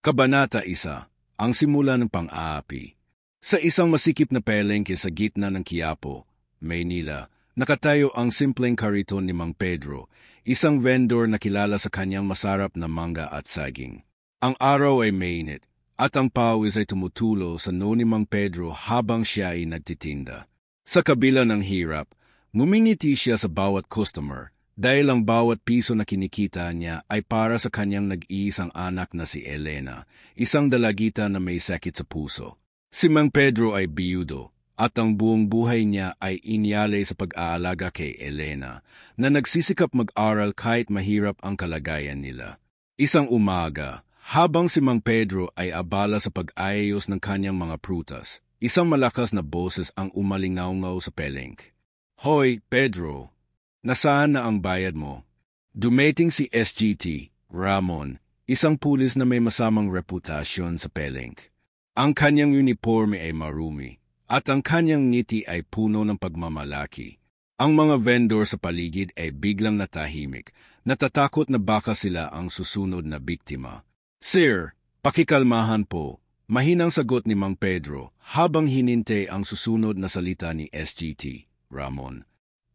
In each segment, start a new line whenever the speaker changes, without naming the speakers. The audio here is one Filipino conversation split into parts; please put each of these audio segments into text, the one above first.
Kabanata 1. Ang simula ng pang-aapi. Sa isang masikip na palengke sa gitna ng Quiapo, Maynila, nakatayo ang simpleng kariton ni Mang Pedro, isang vendor na kilala sa kanyang masarap na mangga at saging. Ang araw ay mainit, at ang pawis ay tumutulo sa noo ni Mang Pedro habang siya ay nagtitinda. Sa kabila ng hirap, ngumingiti siya sa bawat customer, dahil ang bawat piso na kinikita niya ay para sa kanyang nag-iisang anak na si Elena, isang dalagita na may sakit sa puso. Si Mang Pedro ay biyudo, at ang buong buhay niya ay inyalay sa pag-aalaga kay Elena, na nagsisikap mag-aral kahit mahirap ang kalagayan nila. Isang umaga, habang si Mang Pedro ay abala sa pag-ayos ng kanyang mga prutas, isang malakas na boses ang umalingaw-ngaw sa palengke. "Hoy, Pedro! Nasaan na ang bayad mo?" Dumating si SGT, Ramon, isang pulis na may masamang reputasyon sa palengke. Ang kanyang uniforme ay marumi, at ang kanyang ngiti ay puno ng pagmamalaki. Ang mga vendor sa paligid ay biglang natahimik, natatakot na baka sila ang susunod na biktima. "Sir, pakikalmahan po," mahinang sagot ni Mang Pedro habang hinintay ang susunod na salita ni SGT, Ramon.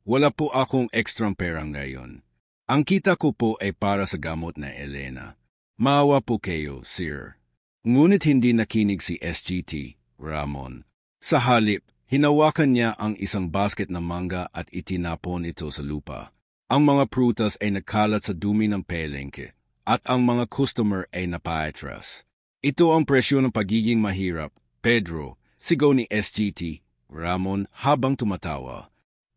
"Wala po akong ekstrang pera ngayon. Ang kita ko po ay para sa gamot na Elena. Maawa po kayo, sir." Ngunit hindi nakinig si SGT, Ramon. Sa halip, hinawakan niya ang isang basket na mangga at itinapon ito sa lupa. Ang mga prutas ay nagkalat sa dumi ng palengke, at ang mga customer ay napaatras. "Ito ang presyo ng pagiging mahirap, Pedro," sigaw ni SGT, Ramon habang tumatawa.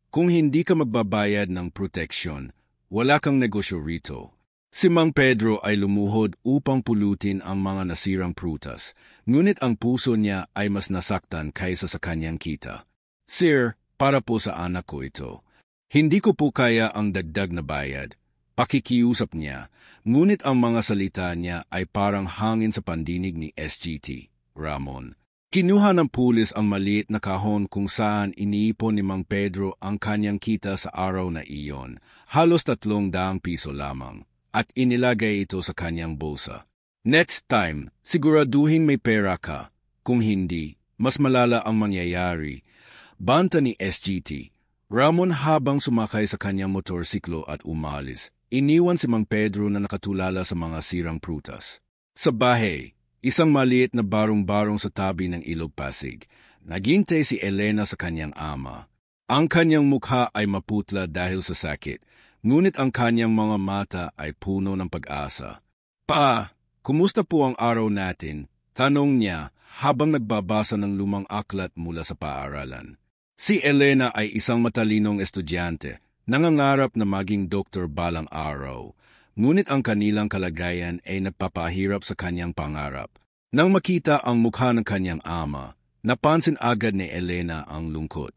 "Kung hindi ka magbabayad ng proteksyon, wala kang negosyo rito." Si Mang Pedro ay lumuhod upang pulutin ang mga nasirang prutas, ngunit ang puso niya ay mas nasaktan kaysa sa kanyang kita. "Sir, para po sa anak ko ito. Hindi ko po kaya ang dagdag na bayad." Pakikiusap niya, ngunit ang mga salita niya ay parang hangin sa pandinig ni SGT, Ramon. Kinuha ng pulis ang maliit na kahon kung saan iniipon ni Mang Pedro ang kanyang kita sa araw na iyon, halos 300 piso lamang, at inilagay ito sa kanyang bulsa. "Next time, siguraduhin may pera ka. Kung hindi, mas malala ang mangyayari," banta ni SGT. Ramon habang sumakay sa kanyang motorsiklo at umalis, iniwan si Mang Pedro na nakatulala sa mga sirang prutas. Sa bahay, isang maliit na barong-barong sa tabi ng Ilog Pasig, naghintay si Elena sa kanyang ama. Ang kanyang mukha ay maputla dahil sa sakit, ngunit ang kanyang mga mata ay puno ng pag-asa. "Pa, kumusta po ang araw natin?" tanong niya habang nagbabasa ng lumang aklat mula sa paaralan. Si Elena ay isang matalinong estudyante, nangangarap na maging doktor balang araw. Ngunit ang kanilang kalagayan ay nagpapahirap sa kanyang pangarap. Nang makita ang mukha ng kanyang ama, napansin agad ni Elena ang lungkot.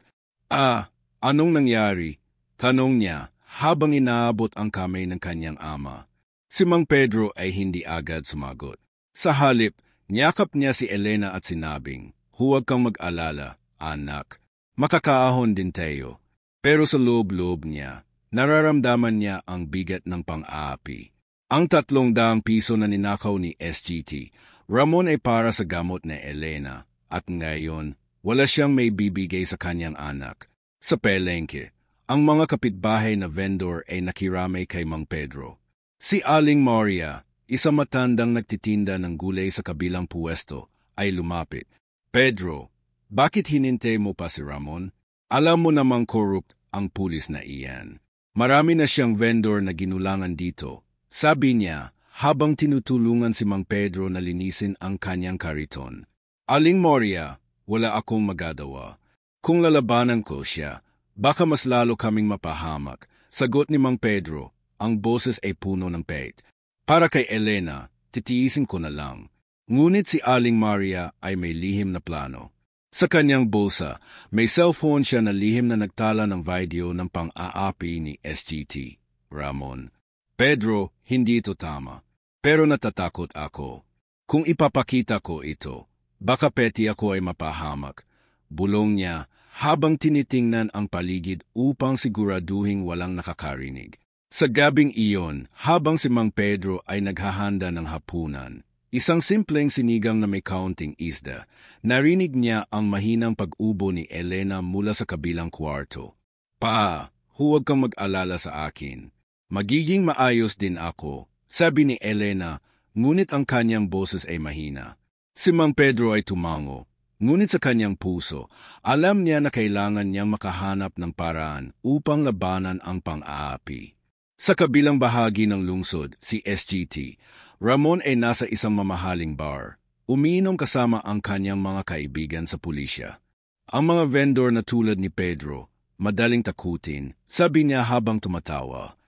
Anong nangyari?" tanong niya habang inaabot ang kamay ng kanyang ama. Si Mang Pedro ay hindi agad sumagot. Sa halip, niyakap niya si Elena at sinabing, "Huwag kang mag-alala, anak. Makakaahon din tayo." Pero sa loob-loob niya, nararamdaman niya ang bigat ng pang-aapi. Ang 300 piso na ninakaw ni SGT, Ramon ay para sa gamot ni Elena, at ngayon, wala siyang may bibigay sa kanyang anak. Sa palengke, ang mga kapitbahay na vendor ay nakiramay kay Mang Pedro. Si Aling Maria, isang matandang nagtitinda ng gulay sa kabilang puwesto, ay lumapit. "Pedro, bakit hinintay mo pa si Ramon? Alam mo namang corrupt ang pulis na iyan. Marami na siyang vendor na ginulangan dito," sabi niya habang tinutulungan si Mang Pedro na linisin ang kanyang kariton. "Aling Maria, wala akong magagawa. Kung lalabanan ko siya, baka mas lalo kaming mapahamak," sagot ni Mang Pedro. Ang boses ay puno ng pait. "Para kay Elena, titiisin ko na lang." Ngunit si Aling Maria ay may lihim na plano. Sa kanyang bulsa, may cellphone siya na lihim na nagtala ng video ng pang-aapi ni SGT, Ramon. "Pedro, hindi ito tama. Pero natatakot ako. Kung ipapakita ko ito, baka peti ako ay mapahamak," bulong niya habang tinitingnan ang paligid upang siguraduhin walang nakakarinig. Sa gabing iyon, habang si Mang Pedro ay naghahanda ng hapunan, Isang simpleng sinigang na may kaunting isda. Narinig niya ang mahinang pag-ubo ni Elena mula sa kabilang kwarto. Pa, huwag kang mag-alala sa akin. Magiging maayos din ako, sabi ni Elena, ngunit ang kanyang boses ay mahina. Si Mang Pedro ay tumango, ngunit sa kanyang puso, alam niya na kailangan niyang makahanap ng paraan upang labanan ang pang-aapi. Sa kabilang bahagi ng lungsod, si SGT, Ramon ay nasa isang mamahaling bar. Umiinom kasama ang kanyang mga kaibigan sa pulisya. Ang mga vendor na tulad ni Pedro, madaling takutin, sabi niya habang tumatawa.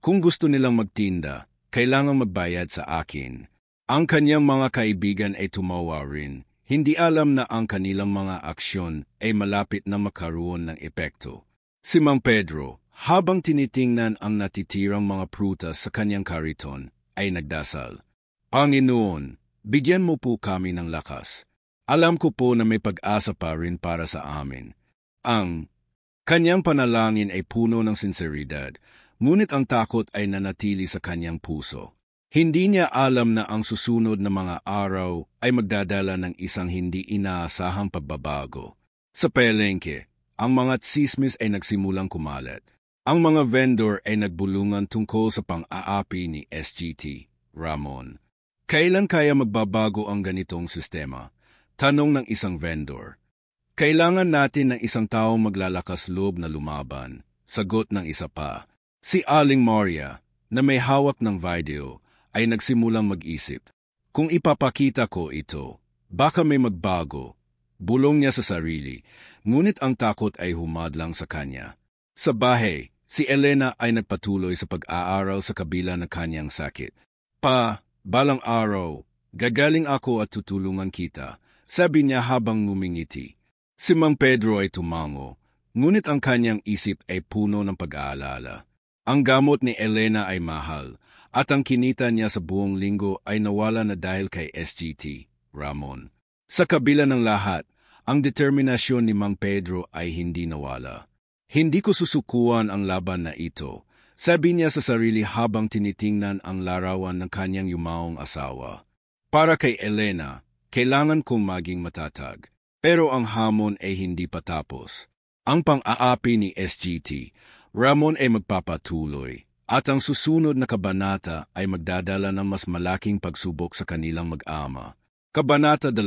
Kung gusto nilang magtinda, kailangang magbayad sa akin. Ang kanyang mga kaibigan ay tumawa rin. Hindi alam na ang kanilang mga aksyon ay malapit na makaroon ng epekto. Si Mang Pedro, habang tinitingnan ang natitirang mga prutas sa kanyang kariton, ay nagdasal. Panginoon, bigyan mo po kami ng lakas. Alam ko po na may pag-asa pa rin para sa amin. Ang kanyang panalangin ay puno ng sinseridad, ngunit ang takot ay nanatili sa kanyang puso. Hindi niya alam na ang susunod na mga araw ay magdadala ng isang hindi inaasahang pagbabago. Sa palengke, ang mga tsismis ay nagsimulang kumalat. Ang mga vendor ay nagbulungan tungkol sa pang-aapi ni SGT, Ramon. Kailan kaya magbabago ang ganitong sistema? Tanong ng isang vendor. Kailangan natin ng isang taong maglalakas loob na lumaban. Sagot ng isa pa. Si Aling Maria, na may hawak ng video, ay nagsimulang mag-isip. Kung ipapakita ko ito, baka may magbago. Bulong niya sa sarili, ngunit ang takot ay humadlang sa kanya. Sa bahay, si Elena ay nagpatuloy sa pag-aaral sa kabila ng kanyang sakit. Pa, balang araw, gagaling ako at tutulungan kita, sabi niya habang ngumingiti. Si Mang Pedro ay tumango, ngunit ang kanyang isip ay puno ng pag-aalala. Ang gamot ni Elena ay mahal, at ang kinita niya sa buong linggo ay nawala na dahil kay SGT, Ramon. Sa kabila ng lahat, ang determinasyon ni Mang Pedro ay hindi nawala. Hindi ko susukuan ang laban na ito, sabi niya sa sarili habang tinitingnan ang larawan ng kanyang yumaong asawa. Para kay Elena, kailangan kong maging matatag. Pero ang hamon ay hindi pa tapos. Ang pang-aapi ni SGT, Ramon ay magpapatuloy, at ang susunod na kabanata ay magdadala ng mas malaking pagsubok sa kanilang mag-ama. Kabanata 2,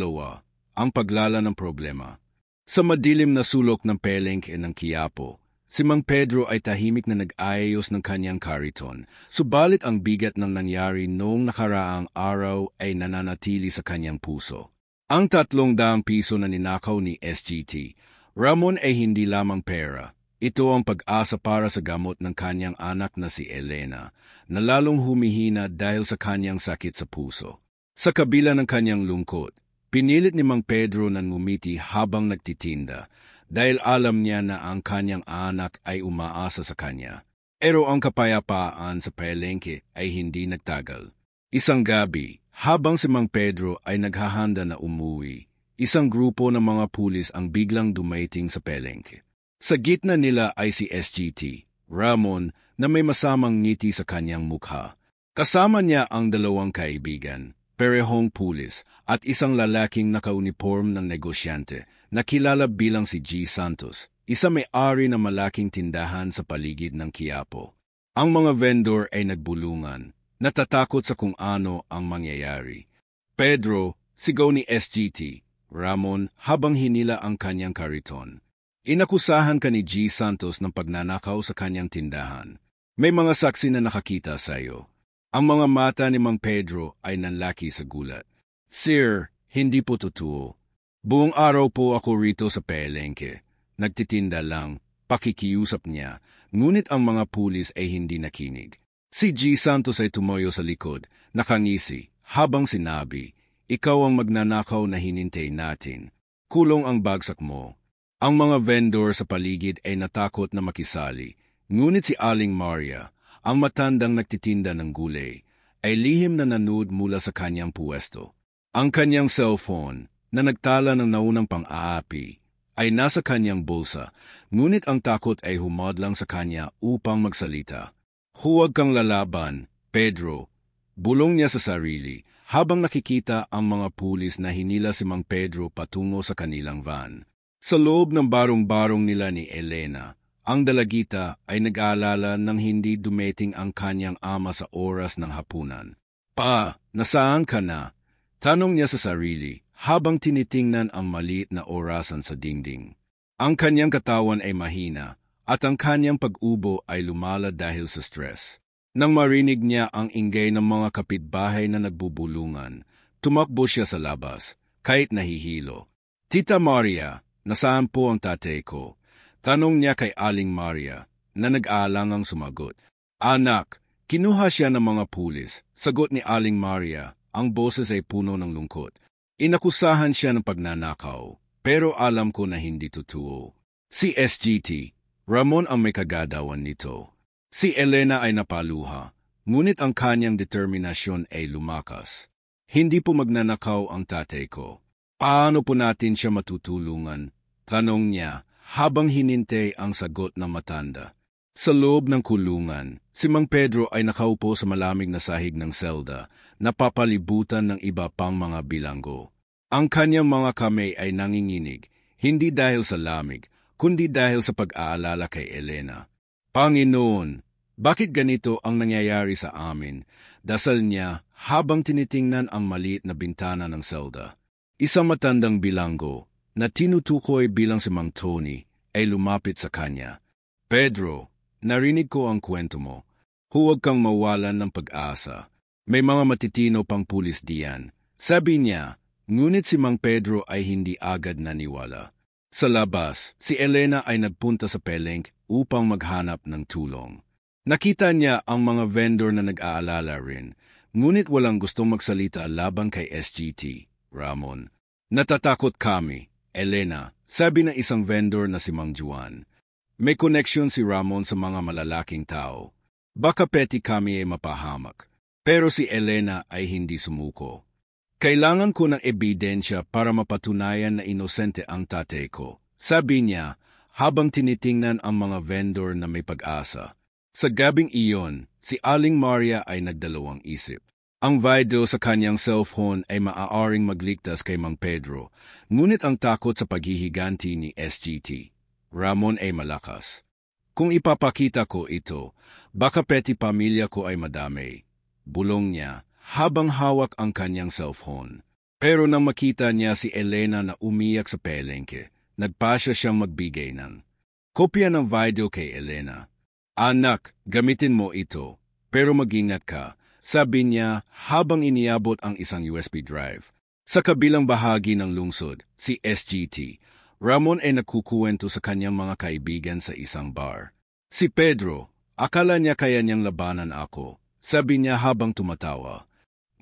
ang paglala ng problema. Sa madilim na sulok ng palengke ng Quiapo, si Mang Pedro ay tahimik na nag-aayos ng kanyang kariton, subalit ang bigat ng nangyari noong nakaraang araw ay nananatili sa kanyang puso. Ang 300 piso na ninakaw ni SGT, Ramon ay hindi lamang pera. Ito ang pag-asa para sa gamot ng kanyang anak na si Elena, na lalong humihina dahil sa kanyang sakit sa puso. Sa kabila ng kanyang lungkot, pinilit ni Mang Pedro na ngumiti habang nagtitinda, dahil alam niya na ang kanyang anak ay umaasa sa kanya. Pero ang kapayapaan sa palengke ay hindi nagtagal. Isang gabi, habang si Mang Pedro ay naghahanda na umuwi, isang grupo ng mga pulis ang biglang dumating sa palengke. Sa gitna nila ay si SGT, Ramon, na may masamang ngiti sa kanyang mukha. Kasama niya ang 2 kaibigan, parehong pulis, at isang lalaking nakauniform ng negosyante na kilala bilang si G. Santos, isa may-ari na malaking tindahan sa paligid ng Quiapo. Ang mga vendor ay nagbulungan, natatakot sa kung ano ang mangyayari. Pedro, sigaw ni SGT, Ramon habang hinila ang kanyang kariton. Inakusahan ka ni G. Santos ng pagnanakaw sa kanyang tindahan. May mga saksi na nakakita sa iyo. Ang mga mata ni Mang Pedro ay nanlaki sa gulat. Sir, hindi po totoo. Buong araw po ako rito sa palengke. Nagtitinda lang, pakikiusap niya, ngunit ang mga pulis ay hindi nakinig. Si G. Santos ay tumayo sa likod, nakangisi, habang sinabi, ikaw ang magnanakaw na hinintay natin. Kulong ang bagsak mo. Ang mga vendor sa paligid ay natakot na makisali, ngunit si Aling Maria, ang matandang nagtitinda ng gulay, ay lihim na nanood mula sa kanyang puwesto. Ang kanyang cellphone, na nagtala ng naunang pang-aapi, ay nasa kanyang bulsa, ngunit ang takot ay humadlang sa kanya upang magsalita. Huwag kang lalaban, Pedro, bulong niya sa sarili, habang nakikita ang mga pulis na hinila si Mang Pedro patungo sa kanilang van. Sa loob ng barong-barong nila ni Elena, ang dalagita ay nag-aalala nang hindi dumating ang kanyang ama sa oras ng hapunan. "Pa, nasaan ka na?" tanong niya sa sarili habang tinitingnan ang maliit na orasan sa dingding. Ang kanyang katawan ay mahina at ang kanyang pag-ubo ay lumala dahil sa stress. Nang marinig niya ang ingay ng mga kapitbahay na nagbubulungan, tumakbo siya sa labas, kahit nahihilo. "Tita Maria, nasaan po ang tatay ko?" tanong niya kay Aling Maria, na nag-aalangang sumagot. "Anak, kinuha siya ng mga pulis," sagot ni Aling Maria, ang boses ay puno ng lungkot. "Inakusahan siya ng pagnanakaw, pero alam ko na hindi totoo." Si SGT, Ramon ang may kagadawan nito. Si Elena ay napaluha, ngunit ang kanyang determinasyon ay lumakas. "Hindi po magnanakaw ang tatay ko. Paano po natin siya matutulungan?" tanong niya habang hinintay ang sagot ng matanda. Sa loob ng kulungan, si Mang Pedro ay nakaupo sa malamig na sahig ng selda, napapalibutan ng iba pang mga bilanggo. Ang kanyang mga kamay ay nanginginig, hindi dahil sa lamig, kundi dahil sa pag-aalala kay Elena. "Panginoon, bakit ganito ang nangyayari sa amin?" dasal niya habang tinitingnan ang maliit na bintana ng selda. Isang matandang bilanggo, na tinutukoy bilang si Mang Tony, ay lumapit sa kanya. "Pedro, narinig ko ang kwento mo. Huwag kang mawalan ng pag-asa. May mga matitino pang pulis diyan," sabi niya, ngunit si Mang Pedro ay hindi agad naniwala. Sa labas, si Elena ay nagpunta sa pelengke upang maghanap ng tulong. Nakita niya ang mga vendor na nag-aalala rin, ngunit walang gustong magsalita laban kay SGT, Ramon. "Natatakot kami, Elena," sabi ng isang vendor na si Mang Juan. "May connection si Ramon sa mga malalaking tao. Baka peti kami ay mapahamak." Pero si Elena ay hindi sumuko. "Kailangan ko ng ebidensya para mapatunayan na inosente ang tatay ko," sabi niya habang tinitingnan ang mga vendor na may pag-asa. Sa gabing iyon, si Aling Maria ay nagdalawang isip. Ang video sa kanyang cellphone ay maaaring magligtas kay Mang Pedro, ngunit ang takot sa paghihiganti ni SGT, Ramon ay malakas. "Kung ipapakita ko ito, baka peti pamilya ko ay madamay," bulong niya habang hawak ang kanyang cellphone. Pero nang makita niya si Elena na umiyak sa pelengke, nagpasya siyang magbigay ng kopya ng video kay Elena. "Anak, gamitin mo ito, pero mag-ingat ka," sabi niya habang iniabot ang isang USB drive. Sa kabilang bahagi ng lungsod, si SGT, Ramon ay nagkukuwento sa kanyang mga kaibigan sa isang bar. "Si Pedro, akala niya kaya niyang labanan ako," sabi niya habang tumatawa.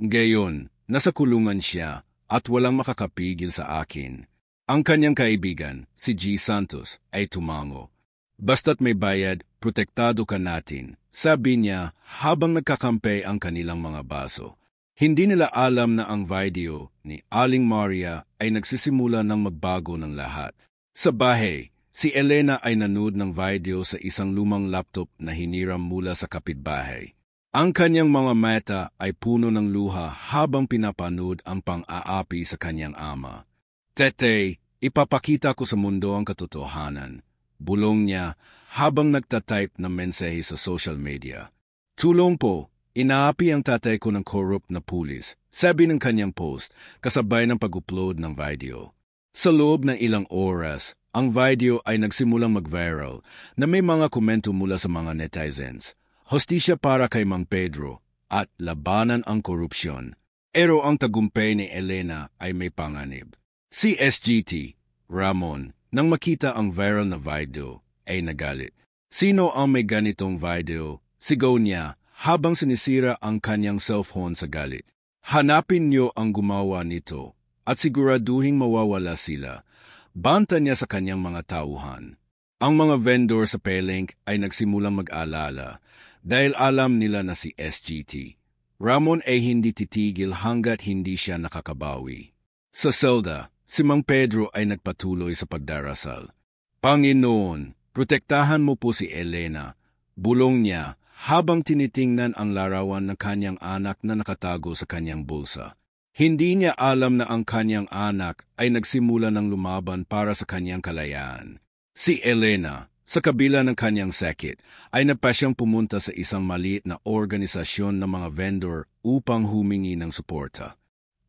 "Ngayon, nasa kulungan siya at walang makakapigil sa akin." Ang kanyang kaibigan, si G. Santos, ay tumango. "Basta't may bayad, protektado ka natin," sabi niya habang nagkakampi ang kanilang mga baso. Hindi nila alam na ang video ni Aling Maria ay nagsisimula ng magbago ng lahat. Sa bahay, si Elena ay nanood ng video sa isang lumang laptop na hiniram mula sa kapitbahay. Ang kanyang mga mata ay puno ng luha habang pinapanood ang pang-aapi sa kanyang ama. "Tete, ipapakita ko sa mundo ang katotohanan," bulong niya habang nagtatype ng mensahe sa social media. "Tulong po, inaapi ang tatay ko ng corrupt na pulis," sabi ng kanyang post kasabay ng pag-upload ng video. Sa loob ng ilang oras, ang video ay nagsimulang mag-viral na may mga komento mula sa mga netizens. Hostisya para kay Mang Pedro at labanan ang korupsyon. Pero ang tagumpay ni Elena ay may panganib. Si SGT, Ramon, nang makita ang viral na video, ay nagalit. "Sino ang may ganitong video?" sigaw niya habang sinisira ang kanyang cellphone sa galit. "Hanapin niyo ang gumawa nito at siguraduhing mawawala sila." Banta niya sa kanyang mga tauhan. Ang mga vendor sa pelengke ay nagsimulang mag-alala dahil alam nila na si SGT, Ramon ay hindi titigil hanggat hindi siya nakakabawi. Sa selda, si Mang Pedro ay nagpatuloy sa pagdarasal. "Panginoon, protektahan mo po si Elena," bulong niya habang tinitingnan ang larawan ng kanyang anak na nakatago sa kanyang bulsa. Hindi niya alam na ang kanyang anak ay nagsimula ng lumaban para sa kanyang kalayaan. Si Elena, sa kabila ng kanyang sakit, ay napasyang pumunta sa isang maliit na organisasyon ng mga vendor upang humingi ng suporta.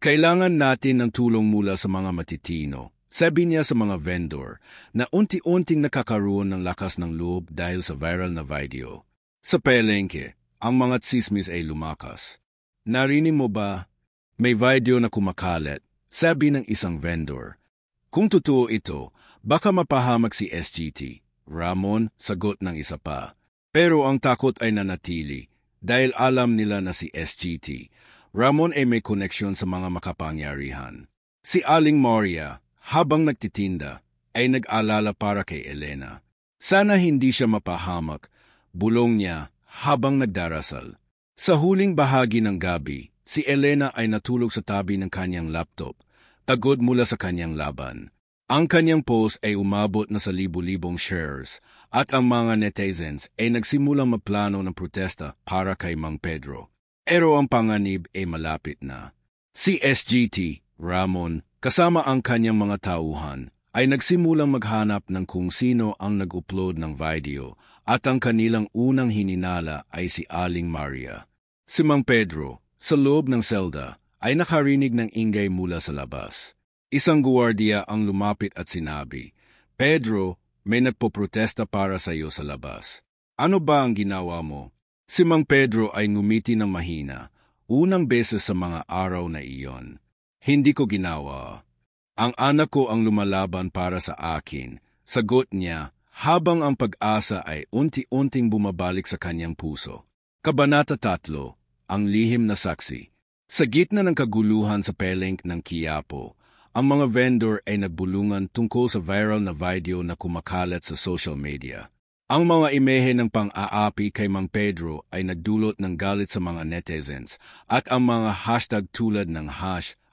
Kailangan natin ng tulong mula sa mga matitino, sabi niya sa mga vendor na unti-unting nakakaroon ng lakas ng loob dahil sa viral na video. Sa palengke, ang mga tsismis ay lumakas. Narinig mo ba? May video na kumakalat, sabi ng isang vendor. Kung totoo ito, baka mapahamak si SGT. Ramon, sagot ng isa pa. Pero ang takot ay nanatili dahil alam nila na si SGT. Ramon ay may koneksyon sa mga makapangyarihan. Si Aling Maria, habang nagtitinda, ay nag-alala para kay Elena. Sana hindi siya mapahamak, bulong niya habang nagdarasal. Sa huling bahagi ng gabi, si Elena ay natulog sa tabi ng kanyang laptop, tagod mula sa kanyang laban. Ang kanyang post ay umabot na sa libu-libong shares at ang mga netizens ay nagsimulang maplano ng protesta para kay Mang Pedro. Pero ang panganib ay malapit na. Si SGT, Ramon, kasama ang kanyang mga tauhan, ay nagsimulang maghanap ng kung sino ang nag-upload ng video at ang kanilang unang hininala ay si Aling Maria. Si Mang Pedro, sa loob ng selda, ay nakarinig ng ingay mula sa labas. Isang guwardiya ang lumapit at sinabi, "Pedro, may nagpoprotesta para sa iyo sa labas. Ano ba ang ginawa mo?" Si Mang Pedro ay ngumiti ng mahina, unang beses sa mga araw na iyon. "Hindi ko ginawa. Ang anak ko ang lumalaban para sa akin," sagot niya, habang ang pag-asa ay unti-unting bumabalik sa kanyang puso. Kabanata 3, ang lihim na saksi. Sa gitna ng kaguluhan sa palengke ng Quiapo, ang mga vendor ay nagbulungan tungkol sa viral na video na kumakalat sa social media. Ang mga imehe ng pang-aapi kay Mang Pedro ay nagdulot ng galit sa mga netizens at ang mga hashtag tulad ng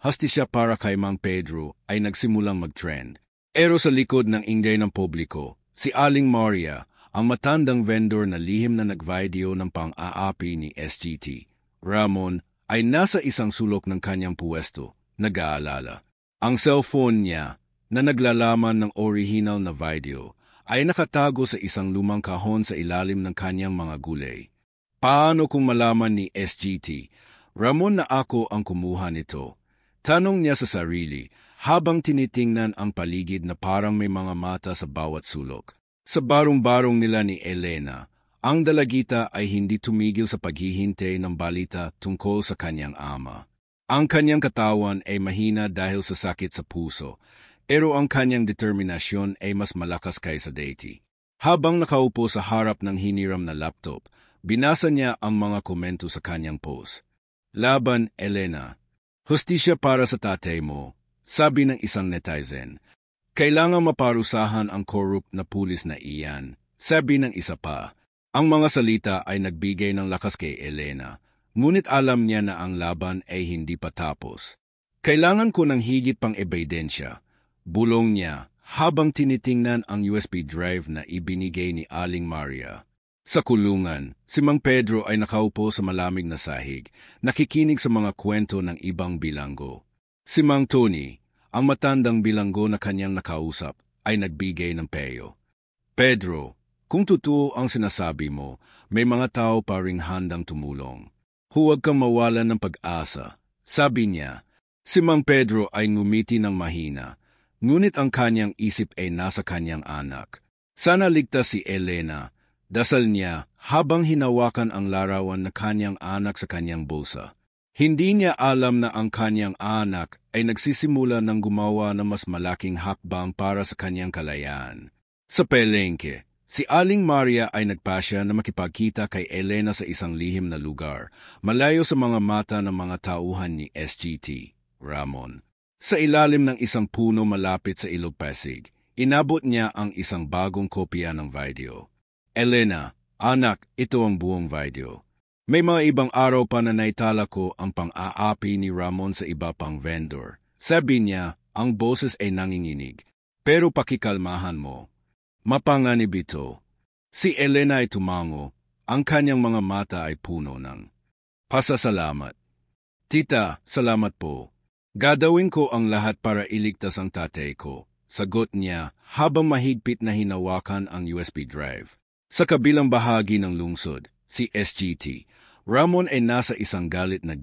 #Hastisya para kay Mang Pedro ay nagsimulang mag-trend. Pero sa likod ng ingay ng publiko, si Aling Maria, ang matandang vendor na lihim na nag-video ng pang-aapi ni SGT, Ramon, ay nasa isang sulok ng kanyang puwesto, nag-aalala. Ang cellphone niya, na naglalaman ng original na video, ay nakatago sa isang lumang kahon sa ilalim ng kanyang mga gulay. Paano kung malaman ni SGT, Ramon, na ako ang kumuha nito? Tanong niya sa sarili, habang tinitingnan ang paligid na parang may mga mata sa bawat sulok. Sa barong-barong nila ni Elena, ang dalagita ay hindi tumigil sa paghihintay ng balita tungkol sa kanyang ama. Ang kanyang katawan ay mahina dahil sa sakit sa puso, pero ang kanyang determinasyon ay mas malakas kaysa dati. Habang nakaupo sa harap ng hiniram na laptop, binasa niya ang mga komento sa kanyang post. "Laban, Elena. Hustisya para sa tatay mo," sabi ng isang netizen. "Kailangang maparusahan ang corrupt na pulis na iyan," sabi ng isa pa. Ang mga salita ay nagbigay ng lakas kay Elena, ngunit alam niya na ang laban ay hindi pa tapos. "Kailangan ko ng higit pang ebidensya," bulong niya habang tinitingnan ang USB drive na ibinigay ni Aling Maria. Sa kulungan, si Mang Pedro ay nakaupo sa malamig na sahig, nakikinig sa mga kwento ng ibang bilanggo. Si Mang Tony, ang matandang bilanggo na kanyang nakausap, ay nagbigay ng payo. "Pedro, kung totoo ang sinasabi mo, may mga tao pa ring handang tumulong. Huwag kang mawalan ng pag-asa," sabi niya. Si Mang Pedro ay ngumiti ng mahina, ngunit ang kanyang isip ay nasa kanyang anak. Sana ligtas si Elena, dasal niya habang hinawakan ang larawan na kanyang anak sa kanyang bulsa. Hindi niya alam na ang kanyang anak ay nagsisimula ng gumawa ng mas malaking hakbang para sa kanyang kalayaan. Sa palengke, si Aling Maria ay nagpasya na makipagkita kay Elena sa isang lihim na lugar, malayo sa mga mata ng mga tauhan ni SGT, Ramon. Sa ilalim ng isang puno malapit sa Ilog Pasig, inabot niya ang isang bagong kopya ng video. "Elena, anak, ito ang buong video. May mga ibang araw pa na naitala ko ang pang-aapi ni Ramon sa iba pang vendor," sabi niya, ang boses ay nanginginig. "Pero pakikalmahan mo. Mapanganib ito." Si Elena ay tumango, ang kanyang mga mata ay puno ng pasasalamat. "Tita, salamat po. Gagawin ko ang lahat para iligtas ang tatay ko, sagot niya habang mahigpit na hinawakan ang USB drive. Sa kabilang bahagi ng lungsod, si SGT, Ramon ay nasa isang galit na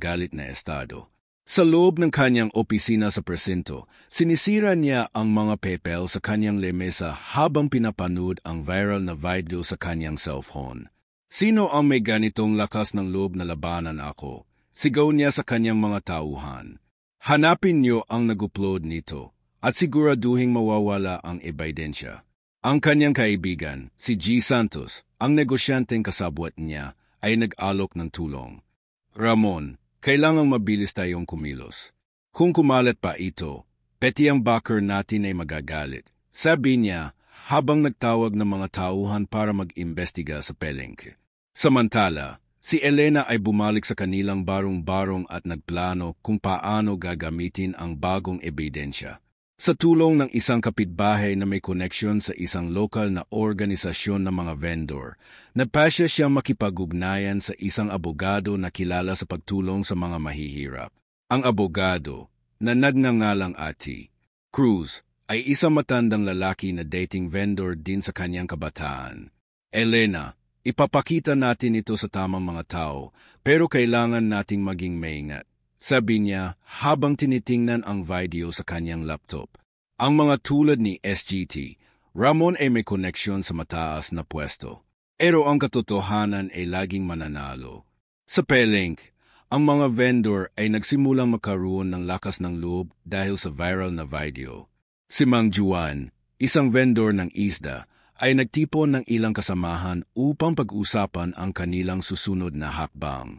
estado. Sa loob ng kanyang opisina sa presinto, sinisira niya ang mga papel sa kanyang lemesa habang pinapanood ang viral na video sa kanyang cellphone. Sino ang may ganitong lakas ng loob na labanan ako? Sigaw niya sa kanyang mga tauhan. Hanapin niyo ang nag-upload nito at siguraduhing mawawala ang ebidensya. Ang kanyang kaibigan, si G. Santos, ang negosyanteng kasabwat niya, ay nag-alok ng tulong. Ramon, kailangang mabilis tayong kumilos. Kung kumalat pa ito, peti ang backer natin ay magagalit. Sabi niya habang nagtawag ng mga tauhan para mag-imbestiga sa pelengke. Samantala, si Elena ay bumalik sa kanilang barong-barong at nagplano kung paano gagamitin ang bagong ebidensya. Sa tulong ng isang kapitbahay na may koneksyon sa isang lokal na organisasyon ng mga vendor, napasya siyang makipag-ugnayan sa isang abogado na kilala sa pagtulong sa mga mahihirap. Ang abogado, na nagngangalang Ati Cruz, ay isang matandang lalaki na dating vendor din sa kanyang kabataan. Elena, ipapakita natin ito sa tamang mga tao, pero kailangan nating maging maingat. Sabi niya habang tinitingnan ang video sa kanyang laptop. Ang mga tulad ni SGT, Ramon ay may koneksyon sa mataas na pwesto. Pero ang katotohanan ay laging mananalo. Sa pelengke, ang mga vendor ay nagsimulang magkaroon ng lakas ng loob dahil sa viral na video. Si Mang Juan, isang vendor ng isda, ay nagtipon ng ilang kasamahan upang pag-usapan ang kanilang susunod na hakbang.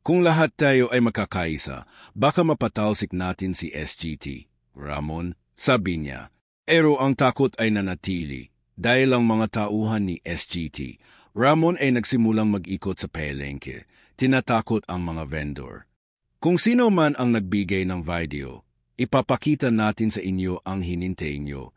Kung lahat tayo ay makakaisa, baka mapatalsik natin si SGT, Ramon, sabi niya. Pero ang takot ay nanatili. Dahil ang mga tauhan ni SGT, Ramon ay nagsimulang mag-ikot sa pelengke. Tinatakot ang mga vendor. Kung sino man ang nagbigay ng video, ipapakita natin sa inyo ang hinintay nyo.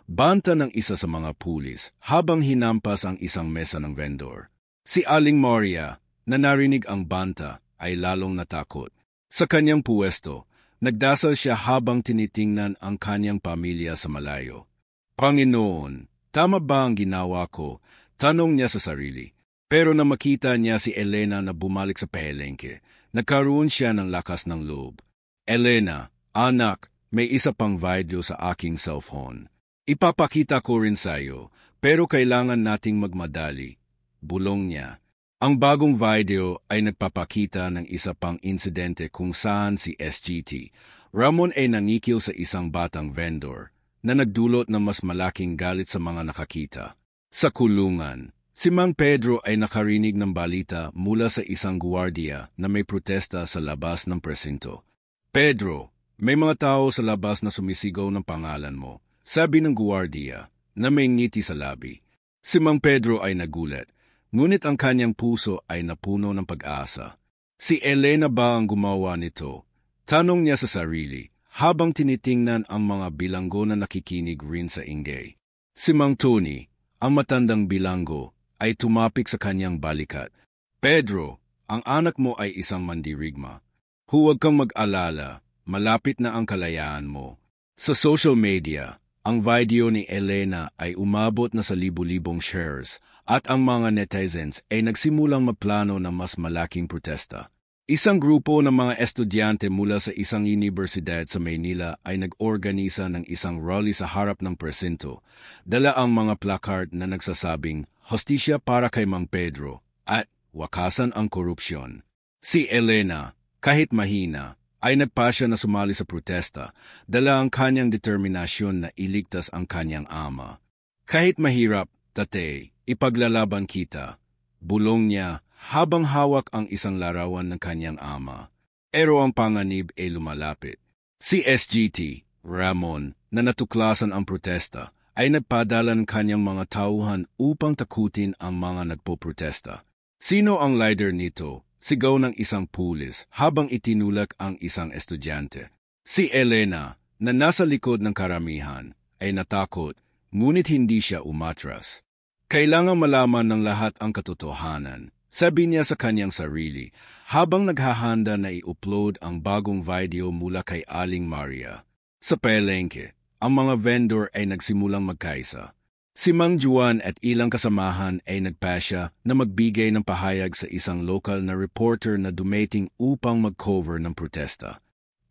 Banta ng isa sa mga pulis habang hinampas ang isang mesa ng vendor. Si Aling Moria, na narinig ang banta, ay lalong natakot. Sa kanyang puwesto, nagdasal siya habang tinitingnan ang kanyang pamilya sa malayo. Panginoon, tama ba ang ginawa ko? Tanong niya sa sarili. Pero na makita niya si Elena na bumalik sa pelengke, nagkaroon siya ng lakas ng loob. Elena, anak, may isa pang video sa aking cellphone. Ipapakita ko rin sa iyo, pero kailangan nating magmadali. Bulong niya. Ang bagong video ay nagpapakita ng isa pang insidente kung saan si SGT, Ramon ay nangikil sa isang batang vendor na nagdulot ng mas malaking galit sa mga nakakita. Sa kulungan, si Mang Pedro ay nakarinig ng balita mula sa isang guwardiya na may protesta sa labas ng presinto. Pedro, may mga tao sa labas na sumisigaw ng pangalan mo, sabi ng guwardiya na may ngiti sa labi. Si Mang Pedro ay nagulat. Ngunit ang kanyang puso ay napuno ng pag-asa. Si Elena ba ang gumawa nito? Tanong niya sa sarili, habang tinitingnan ang mga bilanggo na nakikinig rin sa ingay. Si Mang Tony, ang matandang bilanggo, ay tumapik sa kanyang balikat. Pedro, ang anak mo ay isang mandirigma. Huwag kang mag-alala, malapit na ang kalayaan mo. Sa social media, ang video ni Elena ay umabot na sa libu-libong shares, at ang mga netizens ay nagsimulang maplano ng mas malaking protesta. Isang grupo ng mga estudyante mula sa isang universidad sa Maynila ay nag-organisa ng isang rally sa harap ng presinto. Dala ang mga placard na nagsasabing, "Hostisya para kay Mang Pedro" at "Wakasan ang korupsyon." Si Elena, kahit mahina, ay nagpasya na sumali sa protesta, dala ang kanyang determinasyon na iligtas ang kanyang ama. Kahit mahirap, tate, ipaglalaban kita, bulong niya habang hawak ang isang larawan ng kanyang ama. Pero ang panganib ay lumalapit. Si SGT, Ramon, na natuklasan ang protesta, ay nagpadala ng kanyang mga tauhan upang takutin ang mga nagpoprotesta. Sino ang leader nito? Sigaw ng isang pulis habang itinulak ang isang estudyante. Si Elena, na nasa likod ng karamihan, ay natakot, ngunit hindi siya umatras. Kailangang malaman ng lahat ang katotohanan, sabi niya sa kanyang sarili, habang naghahanda na i-upload ang bagong video mula kay Aling Maria. Sa palengke, ang mga vendor ay nagsimulang magkaisa. Si Mang Juan at ilang kasamahan ay nagpasya na magbigay ng pahayag sa isang lokal na reporter na dumating upang mag-cover ng protesta.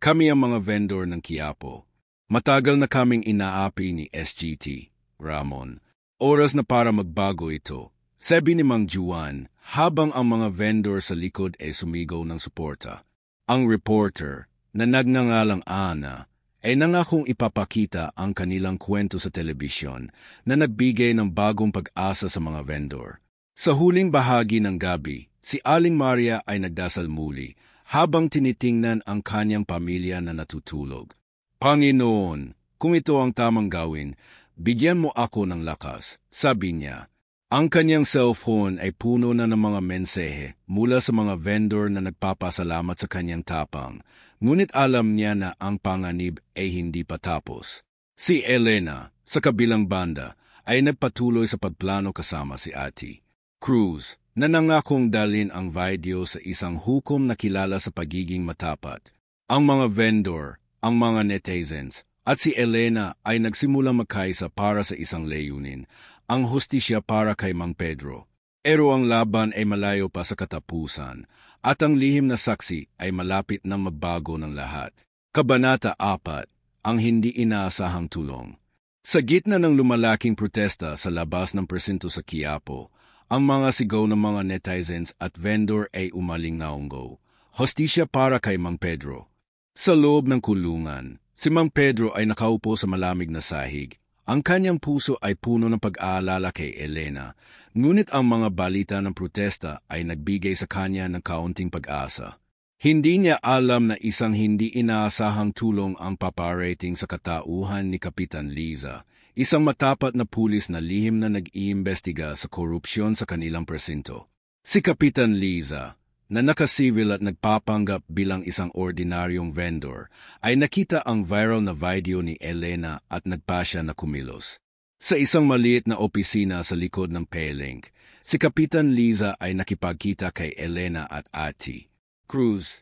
Kami ang mga vendor ng Quiapo. Matagal na kaming inaapi ni SGT, Ramon. Oras na para magbago ito, sabi ni Mang Juan, habang ang mga vendor sa likod ay sumigaw ng suporta. Ang reporter, na nagngangalang Ana, ay nangakong ipapakita ang kanilang kwento sa telebisyon na nagbigay ng bagong pag-asa sa mga vendor. Sa huling bahagi ng gabi, si Aling Maria ay nagdasal muli habang tinitingnan ang kanyang pamilya na natutulog. Panginoon, kung ito ang tamang gawin, bigyan mo ako ng lakas, sabi niya. Ang kanyang cellphone ay puno na ng mga mensahe mula sa mga vendor na nagpapasalamat sa kanyang tapang, ngunit alam niya na ang panganib ay hindi pa tapos. Si Elena, sa kabilang banda, ay nagpatuloy sa pagplano kasama si Ate Cruz, na nangakong dalhin ang video sa isang hukom na kilala sa pagiging matapat. Ang mga vendor, ang mga netizens, at si Elena ay nagsimulang magkaisa para sa isang layunin, ang hustisya para kay Mang Pedro. Pero ang laban ay malayo pa sa katapusan, at ang lihim na saksi ay malapit na magbago ng lahat. Kabanata 4, ang hindi inaasahang tulong. Sa gitna ng lumalaking protesta sa labas ng presinto sa Quiapo, ang mga sigaw ng mga netizens at vendor ay umaling naunggo. Hustisya para kay Mang Pedro. Sa loob ng kulungan, si Mang Pedro ay nakaupo sa malamig na sahig. Ang kanyang puso ay puno ng pag-aalala kay Elena, ngunit ang mga balita ng protesta ay nagbigay sa kanya ng kaunting pag-asa. Hindi niya alam na isang hindi inaasahang tulong ang paparating sa katauhan ni Kapitan Liza, isang matapat na pulis na lihim na nag-iimbestiga sa korupsyon sa kanilang presinto. Si Kapitan Liza, na nakasivil at nagpapanggap bilang isang ordinaryong vendor, ay nakita ang viral na video ni Elena at nagpasya na kumilos. Sa isang maliit na opisina sa likod ng palengke, si Kapitan Liza ay nakipagkita kay Elena at Ate Cruz.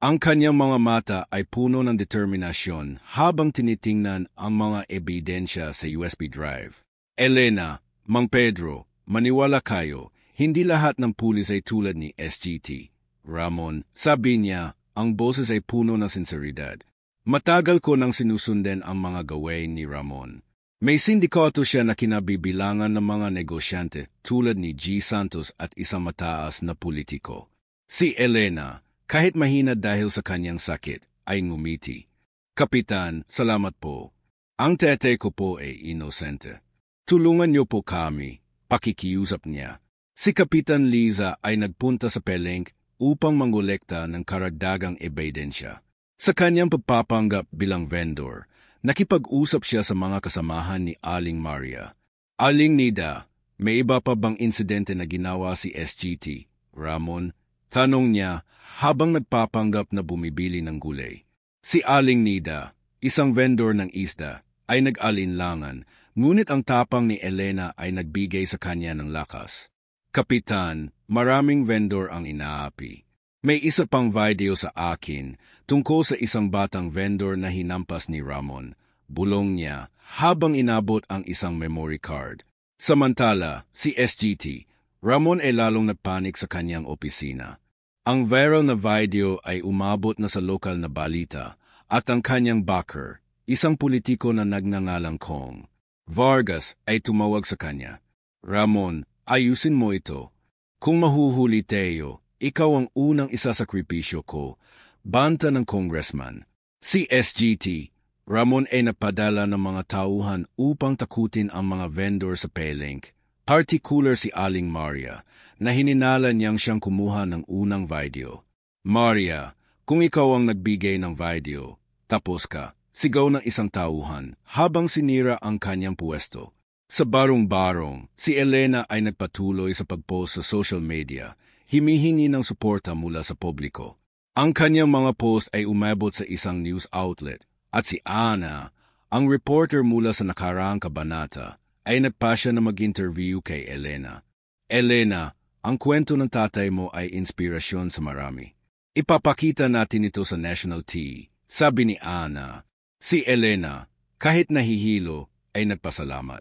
Ang kanyang mga mata ay puno ng determinasyon habang tinitingnan ang mga ebidensya sa USB drive. Elena, Mang Pedro, maniwala kayo, hindi lahat ng pulis ay tulad ni SGT. Ramon, sabi niya, ang boses ay puno ng sinseridad. Matagal ko nang sinusundan ang mga gawain ni Ramon. May sindikato siya na kinabibilangan ng mga negosyante tulad ni G. Santos at isang mataas na politiko. Si Elena, kahit mahina dahil sa kanyang sakit, ay ngumiti. Kapitan, salamat po. Ang tetay ko po ay inosente. Tulungan niyo po kami, pakikiusap niya. Si Kapitan Liza ay nagpunta sa palengke upang mangolekta ng karagdagang ebidensya. Sa kanyang pagpapanggap bilang vendor, nakipag-usap siya sa mga kasamahan ni Aling Maria. Aling Nida, may iba pa bang insidente na ginawa si SGT, Ramon? Tanong niya habang nagpapanggap na bumibili ng gulay. Si Aling Nida, isang vendor ng isda, ay nag-alinlangan, ngunit ang tapang ni Elena ay nagbigay sa kanya ng lakas. Kapitan, maraming vendor ang inaapi. May isa pang video sa akin tungkol sa isang batang vendor na hinampas ni Ramon. Bulong niya habang inabot ang isang memory card. Samantala, si SGT, Ramon ay lalong nagpanik sa kanyang opisina. Ang viral na video ay umabot na sa lokal na balita at ang kanyang backer, isang politiko na nagngangalang Kong Vargas, ay tumawag sa kanya. Ramon, ayusin mo ito. Kung mahuhuli tayo, ikaw ang unang isasakripisyo ko, banta ng congressman. Si SGT, Ramon ay napadala ng mga tauhan upang takutin ang mga vendor sa palengke, particular si Aling Maria, na hininala niyang siyang kumuha ng unang video. Maria, kung ikaw ang nagbigay ng video, tapos ka, sigaw ng isang tauhan habang sinira ang kanyang puwesto. Sa barong-barong, si Elena ay nagpatuloy sa pag-post sa social media, himihingi ng suporta mula sa publiko. Ang kanyang mga post ay umabot sa isang news outlet, at si Ana, ang reporter mula sa nakaraang kabanata, ay nagpasya na mag-interview kay Elena. Elena, Ang kwento ng tatay mo ay inspirasyon sa marami. Ipapakita natin ito sa National T, sabi ni Ana. Si Elena, kahit nahihilo, ay nagpasalamat.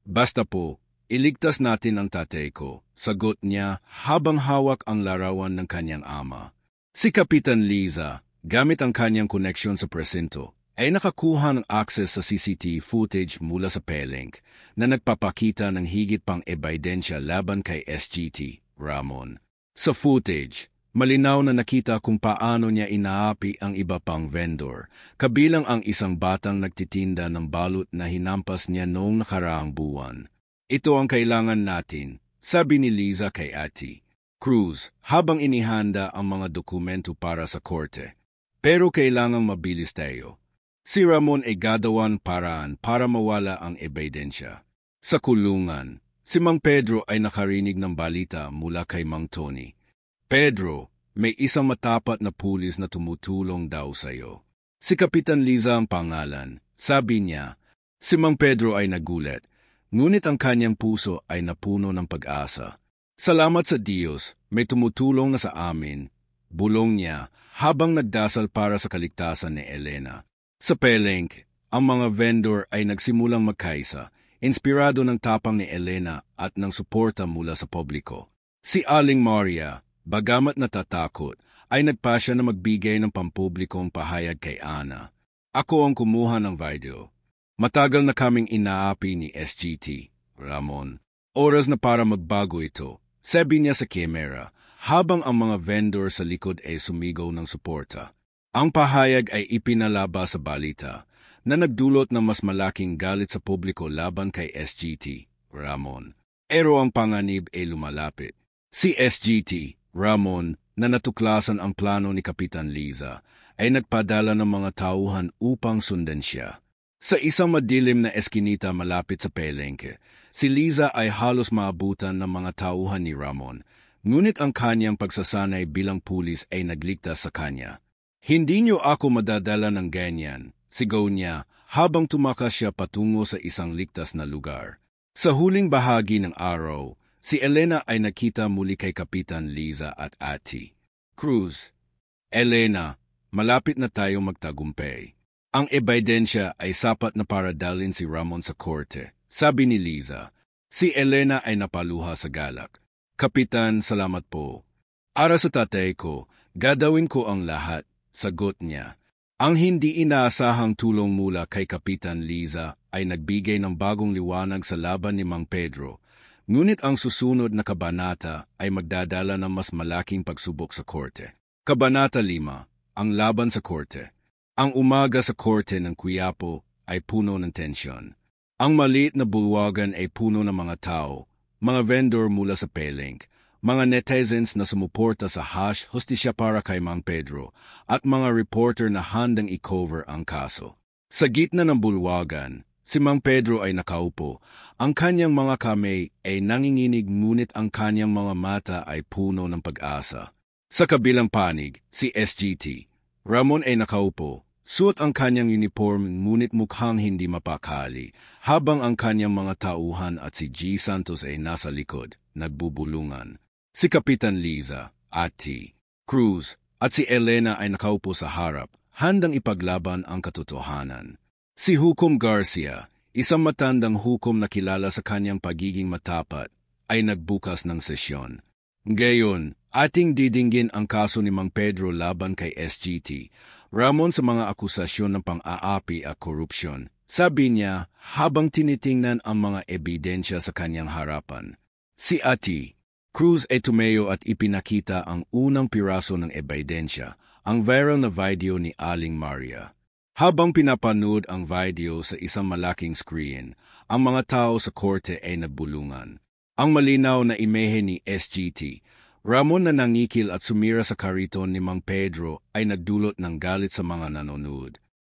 Basta po, iligtas natin ang tatay ko, sagot niya habang hawak ang larawan ng kanyang ama. Si Kapitan Liza, gamit ang kanyang koneksyon sa presinto, ay nakakuha ng access sa CCTV footage mula sa Peleng na nagpapakita ng higit pang ebidensya laban kay SGT, Ramon. Sa footage, malinaw na nakita kung paano niya inaapi ang iba pang vendor, kabilang ang isang batang nagtitinda ng balut na hinampas niya noong nakaraang buwan. Ito ang kailangan natin, sabi ni Liza kay Ate Cruz habang inihanda ang mga dokumento para sa korte. Pero kailangang mabilis tayo. Si Ramon ay gagawan paraan para mawala ang ebidensya. Sa kulungan, si Mang Pedro ay nakarinig ng balita mula kay Mang Tony. Pedro, may isang matapat na pulis na tumutulong daw sa iyo. Si Kapitan Liza ang pangalan. Sabi niya, si Mang Pedro ay nagulat, ngunit ang kanyang puso ay napuno ng pag-asa. Salamat sa Diyos, may tumutulong na sa amin, bulong niya habang nagdasal para sa kaligtasan ni Elena. Sa Peleng, ang mga vendor ay nagsimulang magkaisa, inspirado ng tapang ni Elena at ng suporta mula sa publiko. Si Aling Maria, bagamat natatakot, ay nagpasya na magbigay ng pampublikong pahayag kay Ana. Ako ang kumuha ng video. Matagal na kaming inaapi ni SGT, Ramon. Oras na para magbago ito, sabi niya sa kamera, habang ang mga vendor sa likod ay sumigaw ng suporta. Ang pahayag ay ipinalaba sa balita na nagdulot ng mas malaking galit sa publiko laban kay SGT, Ramon. Pero ang panganib ay lumalapit. Si SGT, Ramon, na natuklasan ang plano ni Kapitan Liza, ay nagpadala ng mga tauhan upang sundan siya. Sa isang madilim na eskinita malapit sa Pelengke, si Liza ay halos maabutan ng mga tauhan ni Ramon, ngunit ang kanyang pagsasanay bilang pulis ay nagligtas sa kanya. Hindi niyo ako madadala ng ganyan, sigaw niya habang tumakas siya patungo sa isang ligtas na lugar. Sa huling bahagi ng araw, si Elena ay nakita muli kay Kapitan Liza at Ate Cruz. Elena, malapit na tayong magtagumpay. Ang ebidensya ay sapat na para dalhin si Ramon sa korte, sabi ni Liza. Si Elena ay napaluha sa galak. Kapitan, salamat po. Para sa tatay ko, gagawin ko ang lahat. Sagot niya. Ang hindi inaasahang tulong mula kay Kapitan Liza ay nagbigay ng bagong liwanag sa laban ni Mang Pedro, ngunit ang susunod na kabanata ay magdadala ng mas malaking pagsubok sa korte. Kabanata 5, ang laban sa korte. Ang umaga sa korte ng Quiapo ay puno ng tensyon. Ang maliit na bulwagan ay puno ng mga tao, mga vendor mula sa Peleng, mga netizens na sumuporta sa hustisya para kay Mang Pedro, at mga reporter na handang i-cover ang kaso. Sa gitna ng bulwagan, si Mang Pedro ay nakaupo. Ang kanyang mga kamay ay nanginginig ngunit ang kanyang mga mata ay puno ng pag-asa. Sa kabilang panig, si SGT, Ramon ay nakaupo. Suot ang kanyang uniform ngunit mukhang hindi mapakali, habang ang kanyang mga tauhan at si G. Santos ay nasa likod, nagbubulungan. Si Kapitan Liza, Ate Cruz, at si Elena ay nakaupo sa harap, handang ipaglaban ang katotohanan. Si Hukom Garcia, isang matandang hukom na kilala sa kanyang pagiging matapat, ay nagbukas ng sesyon. Ngayon, ating didinggin ang kaso ni Mang Pedro laban kay SGT, Ramon sa mga akusasyon ng pang-aapi at korupsyon. Sabi niya habang tinitingnan ang mga ebidensya sa kanyang harapan. Si Ate Cruz ay tumayo at ipinakita ang unang piraso ng ebidensya, ang viral na video ni Aling Maria. Habang pinapanood ang video sa isang malaking screen, ang mga tao sa korte ay nagbulungan. Ang malinaw na imahe ni SGT, Ramon na nangikil at sumira sa kariton ni Mang Pedro ay nagdulot ng galit sa mga nanonood.